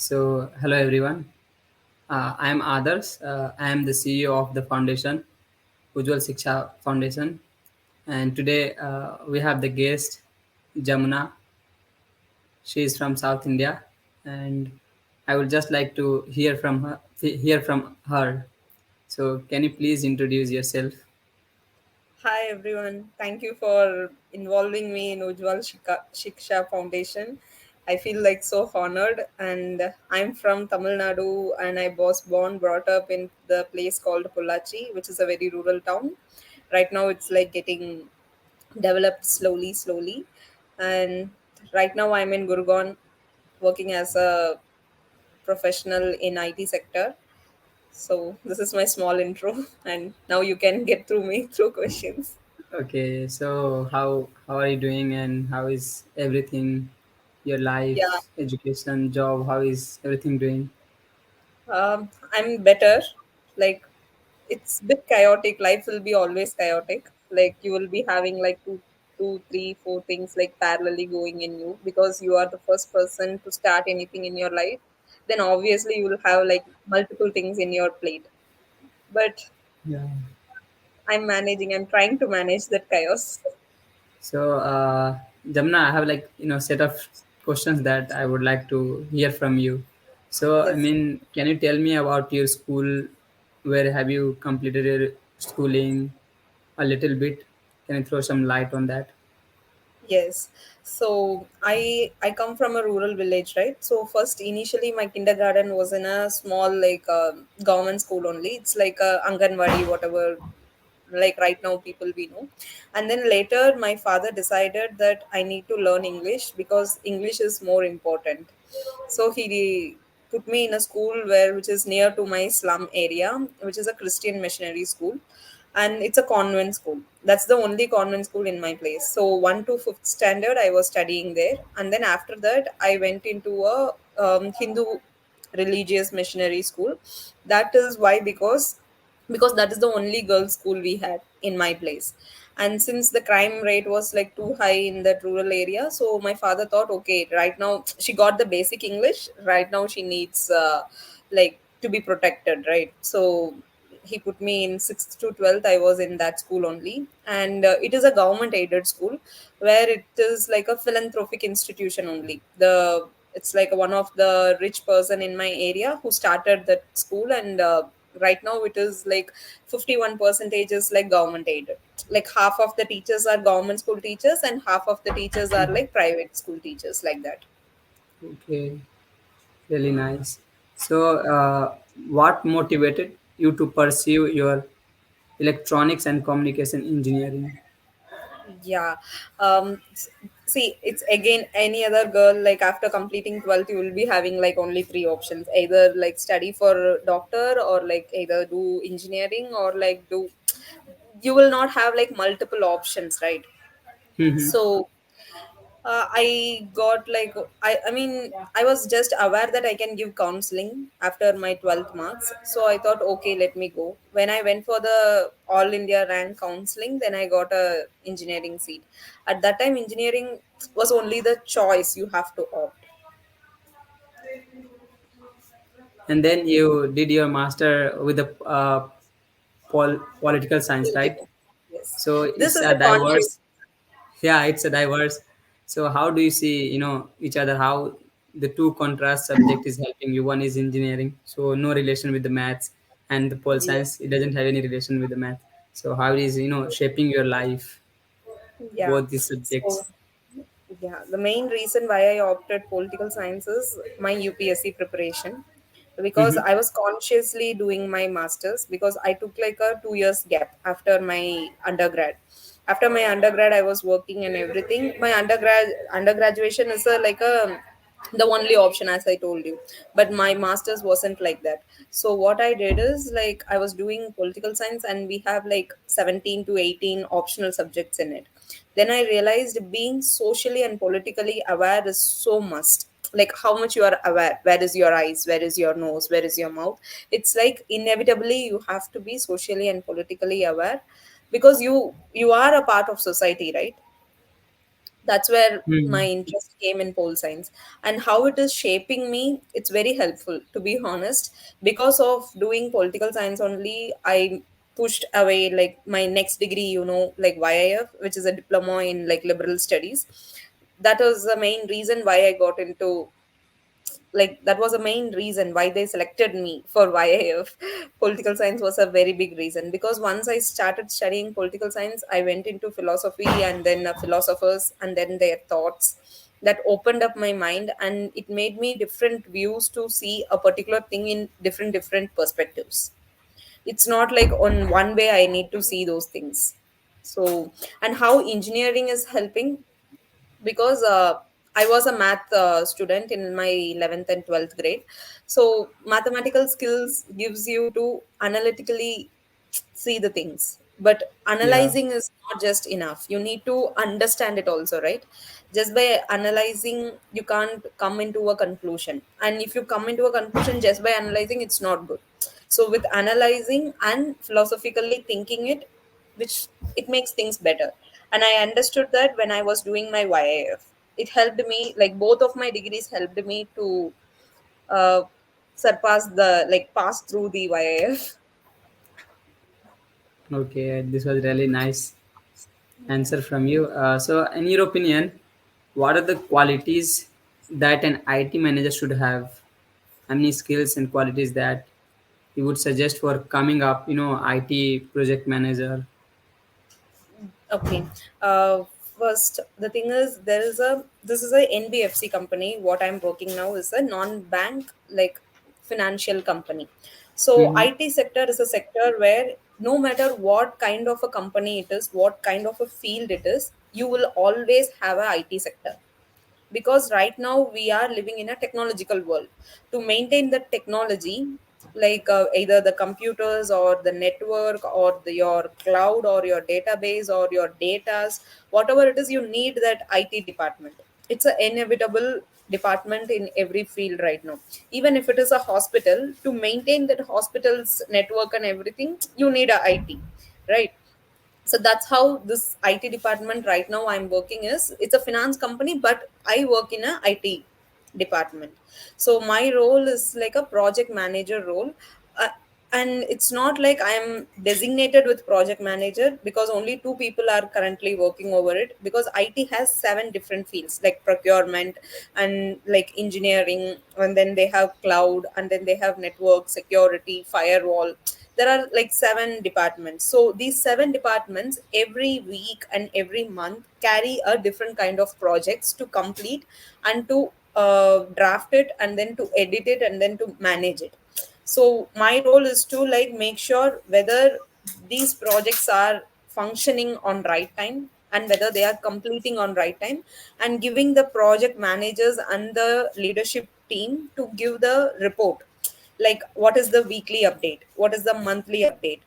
Hello everyone. I am Adarsh. I am the CEO of the foundation, Ujjawal Shiksha Foundation, and today we have the guest, Jamuna. She is from South India, and I would just like to hear from her. So, can you please introduce yourself? Hi everyone. Thank you for involving me in Shiksha Foundation. I feel like so honored and I'm from Tamil Nadu and I was brought up in the place called Pollachi, which is a very rural town. Right now it's like getting developed slowly. And right now I'm in Gurgaon working as a professional in IT sector. So this is my small intro and now you can get through me through questions. Okay, so how are you doing, and how is everything? Your Yeah. life, education, job, how is everything doing? I'm better. Like it's a bit chaotic. Life will be always chaotic. Like you will be having like two, three, four things like parallelly going in you because you are the first person to start anything in your life. Then obviously you will have like multiple things in your plate. But Yeah. I'm managing. I'm trying to manage that chaos. Jamna, I have set of questions that I would like to hear from you. Yes. Can you tell me about your school? Where have you completed your schooling? A little bit. Can you throw some light on that? Yes. So I come from a rural village, right? So first initially my kindergarten was in a small government school only. It's like a Anganwadi, whatever like right now people we know. And then later my father decided that I need to learn English because English is more important. So he put me in a school where which is near to my slum area, which is a Christian missionary school, and it's a convent school. That's the only convent school in my place. So 1 to 5th standard I was studying there, and then after that I went into a Hindu religious missionary school. That is why because that is the only girls school we had in my place. And since the crime rate was like too high in that rural area, so my father thought, okay, right now she got the basic English, right now she needs like to be protected, right? So he put me in 6th to 12th. I was in that school only, and it is a government aided school where it is like a philanthropic institution only. The It's like one of the rich person in my area who started that school, and right now it is like 51 percentage is like government aided. Like half of the teachers are government school teachers and half of the teachers are like private school teachers, like that. Okay, really nice. What motivated you to pursue your electronics and communication engineering? Yeah. See, it's again any other girl, like after completing 12th, you will be having like only three options: either like study for doctor, or like either do engineering, or like do, you will not have like multiple options, right? Mm-hmm. So I got like I mean I was just aware that I can give counseling after my 12th marks, so I thought, okay, let me go. When I went for the all India rank counseling, then I got a engineering seat. At that time engineering was only the choice you have to opt. And then you did your master with the political science, right? Political. Yes, So this it's is a a conscious. diverse. Yeah, it's a diverse. So how do you see, each other? How the two contrast subject is helping you? One is engineering, so no relation with the maths, and the pol Yeah. science, it doesn't have any relation with the math. So how is shaping your life, Yeah. both these So subjects? yeah, the main reason why I opted political science is my UPSC preparation, because Mm-hmm. I was consciously doing my masters because I took like a 2 years gap after my undergrad. After my undergrad, I was working and everything. My undergraduation is a like a the only option, as I told you, but my masters wasn't like that. So what I did is like I was doing political science and we have like 17 to 18 optional subjects in it. Then I realized being socially and politically aware is so must. Like how much you are aware, where is your eyes, where is your nose, where is your mouth. It's like inevitably you have to be socially and politically aware because you are a part of society, right? That's where my Hmm. interest came in pole science. And how it is shaping me, it's very helpful, to be honest. Because of doing political science only, I pushed away like my next degree, like YIF, which is a diploma in like liberal studies. That was the main reason why I got into, like, that was the main reason why they selected me for YIF. Political science was a very big reason, because once I started studying political science, I went into philosophy, and then philosophers, and then their thoughts. That opened up my mind, and it made me different views to see a particular thing in different perspectives. It's not like on one way I need to see those things. So, and how engineering is helping, because I was a math student in my 11th and 12th grade. So mathematical skills gives you to analytically see the things, but Yeah. analyzing is not just enough. You need to understand it also, right? Just by analyzing you can't come into a conclusion, and if you come into a conclusion just by analyzing, it's not good. So with analyzing and philosophically thinking it, which it makes things better. And I understood that when I was doing my YIF, it helped me, like both of my degrees helped me to uh, surpass the, like, pass through the YIF. Okay, this was really nice answer from you. So, in your opinion, what are the qualities that an IT manager should have? How many skills and qualities that you would suggest for coming up, IT project manager? Okay. Uh, First, the thing is, this is a NBFC company. What I'm working now is a non-bank, like, financial company. So Mm-hmm. IT sector is a sector where no matter what kind of a company it is, what kind of a field it is, you will always have a IT sector, because right now we are living in a technological world. To maintain the technology, like either the computers or the network or your cloud or your database or your datas, whatever it is, you need that IT department. It's an inevitable department in every field right now. Even if it is a hospital, to maintain that hospital's network and everything, you need a IT, right? So that's how this IT department right now I'm working is. It's a finance company, but I work in a IT department. So my role is like a project manager role. uh, and it's not like I'm designated with project manager, because only two people are currently working over it, because IT has seven different fields like procurement and like engineering, and then they have cloud, and then they have network security, firewall. There are like seven departments. So these seven departments every week and every month carry a different kind of projects to complete, and to draft it, and then to edit it, and then to manage it. So my role is to like make sure whether these projects are functioning on right time, and whether they are completing on right time, and giving the project managers and the leadership team to give the report, like what is the weekly update, what is the monthly update,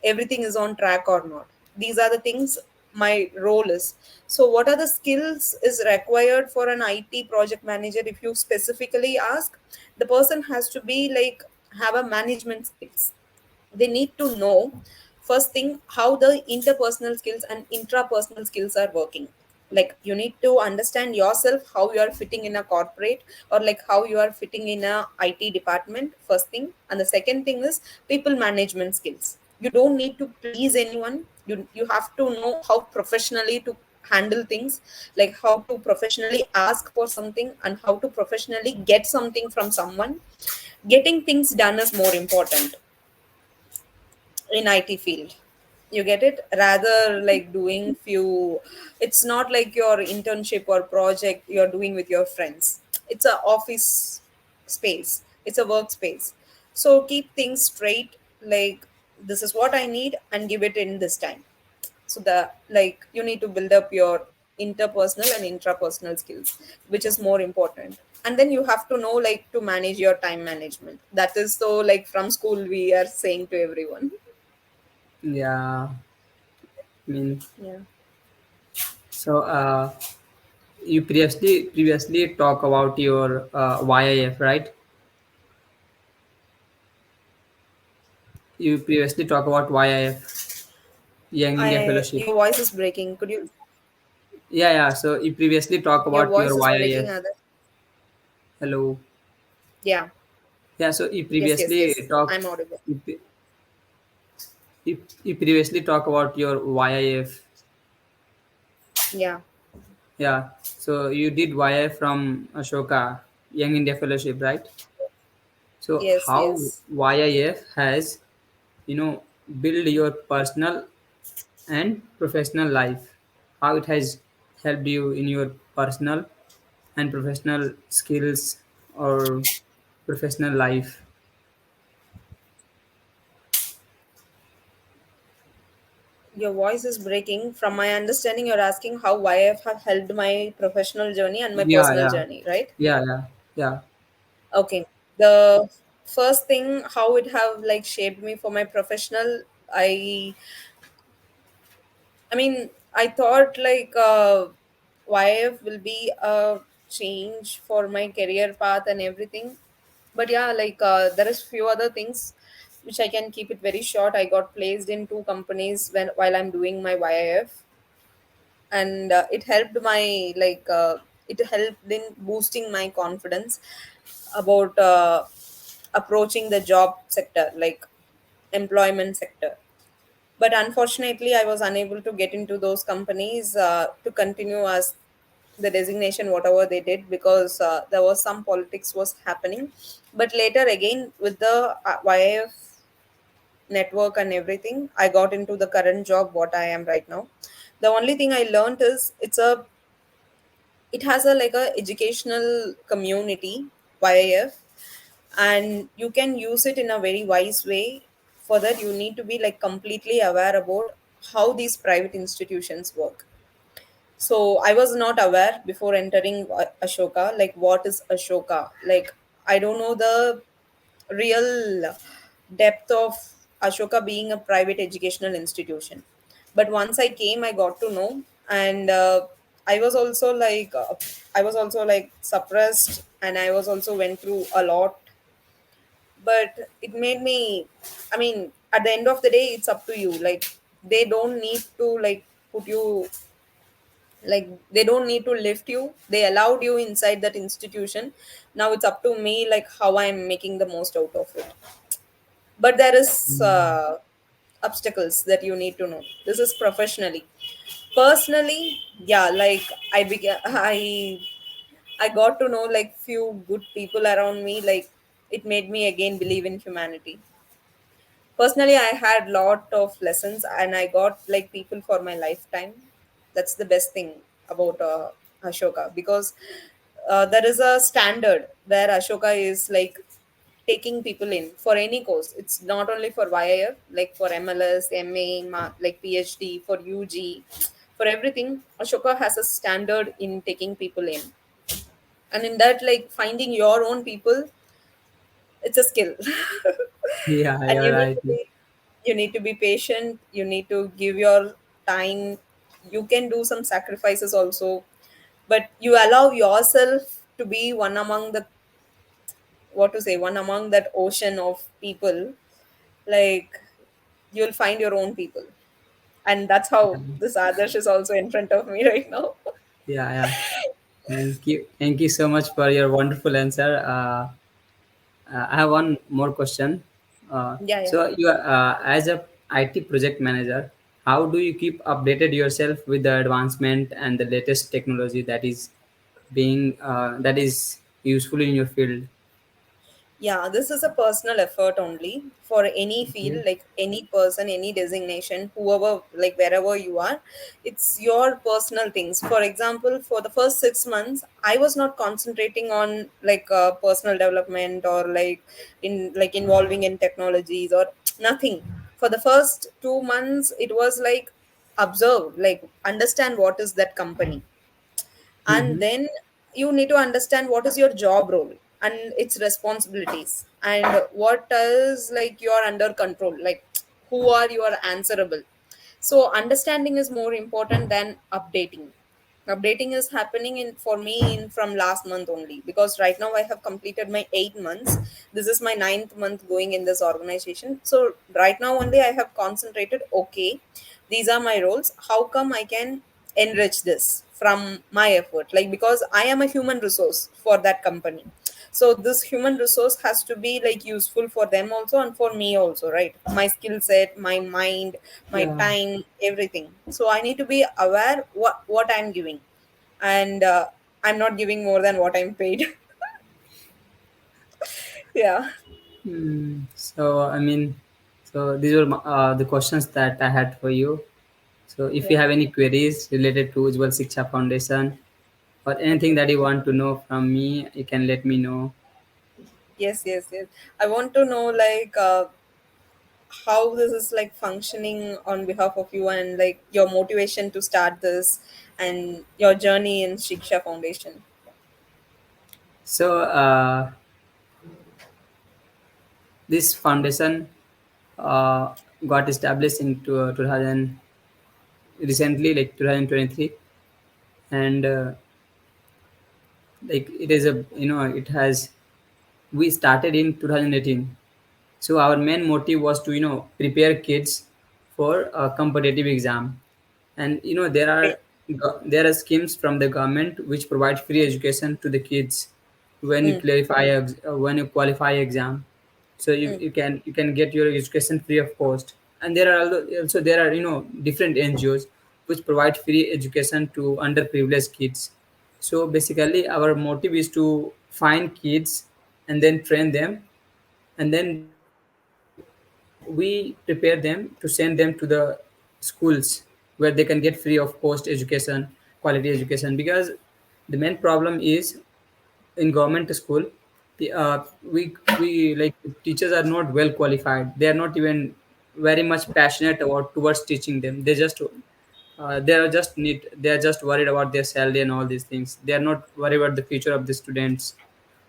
everything is on track or not. These are the things my role is. So what are the skills is required for an IT project manager? If you specifically ask, the person has to be like have a management skills. They need to know, first thing, how the interpersonal skills and intrapersonal skills are working. Like you need to understand yourself, how you are fitting in a corporate, or like how you are fitting in a IT department, first thing. And the second thing is people management skills. You don't need to please anyone. You have to know how professionally to handle things, like how to professionally ask for something, and how to professionally get something from someone. Getting things done is more important in IT field. You get it? Rather like doing few, it's not like your internship or project you're doing with your friends. It's a office space. It's a workspace. So keep things straight, like this is what I need and give it in this time. So the, like, you need to build up your interpersonal and intrapersonal skills, which is more important. And then you have to know like to manage your time management. That is, so like from school we are saying to everyone. Yeah, I mean, Yeah. so you previously talk about your YIF, right? You previously talk about YIF, Young India I Fellowship. Your voice is breaking. Could you? Yeah, yeah. So you previously talk Your about your voice is breaking, YIF. other. Hello. Yeah. Yeah. So you Yes, yes, previously yes. talk. I'm audible. You, you previously talk about your YIF. Yeah. Yeah. So you did YIF from Ashoka Young India Fellowship, right? So Yes, how yes. YIF has, build your personal and professional life? How it has helped you in your personal and professional skills or professional life? Your voice is breaking. From my understanding, you're asking how YF have helped my professional journey and my Yeah, personal yeah, journey, right? yeah, yeah, yeah, Okay. The first thing, how it have like shaped me for my professional, I mean, I thought like YF will be a change for my career path and everything. But yeah, like there is few other things which I can keep it very short. I got placed in two companies when while I'm doing my YIF, and it helped my it helped in boosting my confidence about approaching the job sector, like employment sector. But unfortunately, I was unable to get into those companies to continue as the designation whatever they did, because there was some politics was happening. But later again, with the YIF network and everything, I got into the current job what I am right now. The only thing I learned is it has a like a educational community, YIF, and you can use it in a very wise way. For that, you need to be like completely aware about how these private institutions work. So I was not aware before entering Ashoka, like what is Ashoka. Like I don't know the real depth of Ashoka being a private educational institution. But once I came, I got to know, and I was also like, I was also like suppressed, and I was also went through a lot. But it made me, I mean, at the end of the day, it's up to you. Like they don't need to like put you, like they don't need to lift you. They allowed you inside that institution. Now it's up to me, like how I'm making the most out of it. But there is obstacles that you need to know. This is professionally. Personally, yeah, like I began I got to know like few good people around me. Like it made me again believe in humanity. Personally, I had lot of lessons, and I got like people for my lifetime. That's the best thing about Ashoka, because there is a standard where Ashoka is like taking people in for any course. It's not only for YIF, like for MLS, MA, like PhD, for UG, for everything. Ashoka has a standard in taking people in, and in that, like finding your own people, it's a skill. yeah. And You're right. you need to be patient. You need to give your time. You can do some sacrifices also, but you allow yourself to be one among the, what to say, one among that ocean of people. Like you'll find your own people, and that's how this Adarsh is also in front of me right now. Yeah, yeah. Thank you so much for your wonderful answer. I have one more question. Yeah, yeah. So you are as a IT project manager, how do you keep updated yourself with the advancement and the latest technology that is that is useful in your field? Yeah, this is a personal effort only for any Okay. field, like any person, any designation, whoever, like wherever you are. It's your personal things. For example, for the first 6 months, I was not concentrating on like personal development or like involving in technologies or nothing. For the first 2 months, it was like observe, like understand what is that company, and Mm-hmm. then you need to understand what is your job role and its responsibilities, and what is like you are under control, like who are you are answerable. So understanding is more important than updating is happening in for me in from last month only, because right now I have completed my 8 months. This is my ninth month going in this organization. So right now only I have concentrated, okay, these are my roles, how come I can enrich this from my effort, like because I am a human resource for that company. So this human resource has to be like useful for them also and for me also, right? My skill set, my mind, my Yeah. time, everything. So I need to be aware what I'm giving, and I'm not giving more than what I'm paid. Yeah. So I mean, so these were the questions that I had for you. So if you Yeah. have any queries related to Ujjwal Shiksha Foundation or anything Okay. that you want to know from me, you can let me know. Yes, yes, yes. I want to know like how this is like functioning on behalf of you, and like your motivation to start this and your journey in Shiksha Foundation. So this foundation uh, got established in 2000 recently, like 2023, and like it is a it has we started in 2018. So our main motive was to prepare kids for a competitive exam, and Okay. there are schemes from the government which provide free education to the kids when you Mm, clarify when you qualify exam. So mm, you can get your education free of cost, and there are also there are different NGOs which provide free education to underprivileged kids. So basically our motive is to find kids and then train them, and then we prepare them to send them to the schools where they can get free of cost education, quality education. Because the main problem is in government school, we like teachers are not well qualified. They are not even very much passionate about towards teaching them. They are just worried about their salary and all these things. They are not worried about the future of the students.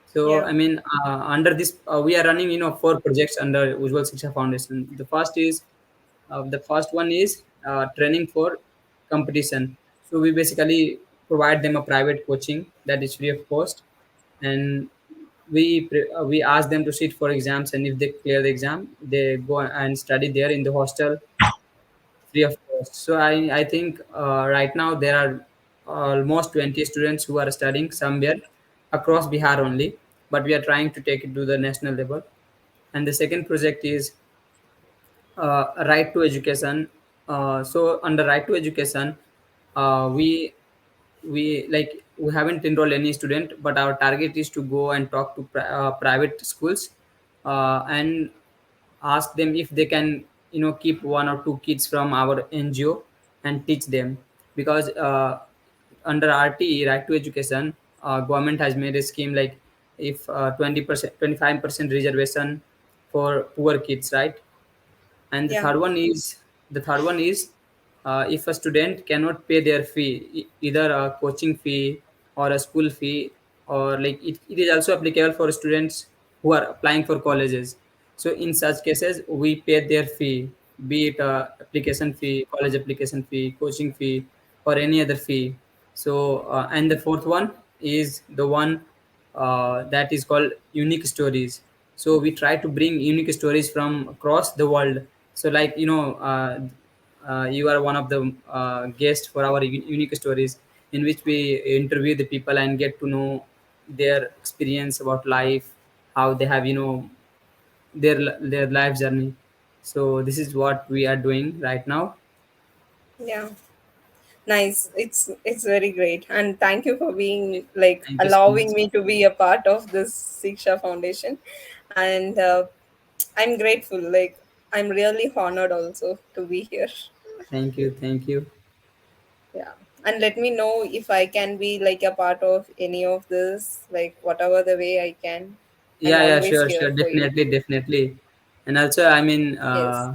So, yeah. I mean, under this, we are running, four projects under Ujjwal Shiksha Foundation. The first one is training for competition. So we basically provide them a private coaching that is free of cost, and we ask them to sit for exams, and if they clear the exam, they go and study there in the hostel free of cost. So I think right now there are almost 20 students who are studying somewhere across Bihar only, but we are trying to take it to the national level. And the second project is right to education. So under right to education, we haven't enrolled any student, but our target is to go and talk to private schools and ask them if they can keep one or two kids from our NGO and teach them. Because under RTE, right to education, government has made a scheme like if 20%, 25% reservation for poor kids, right? And Yeah. the third one is if a student cannot pay their fee, either a coaching fee or a school fee, or like it is also applicable for students who are applying for colleges. So in such cases we pay their fee, be it application fee, college application fee, coaching fee, or any other fee. So and the fourth one is the one that is called unique stories. So we try to bring unique stories from across the world. So like you are one of the guests for our unique stories, in which we interview the people and get to know their experience about life, how they have their life journey. So this is what we are doing right now. Yeah. Nice. It's very great. And thank you for being like Thank you so much. allowing me to be a part of this Siksha Foundation. And I'm grateful. Like I'm really honored also to be here. Thank you. Thank you. Yeah. And let me know if I can be like a part of any of this, like whatever the way I can. I'm Yeah, always sure, here sure, for you. definitely, definitely. And also, I mean, Yes.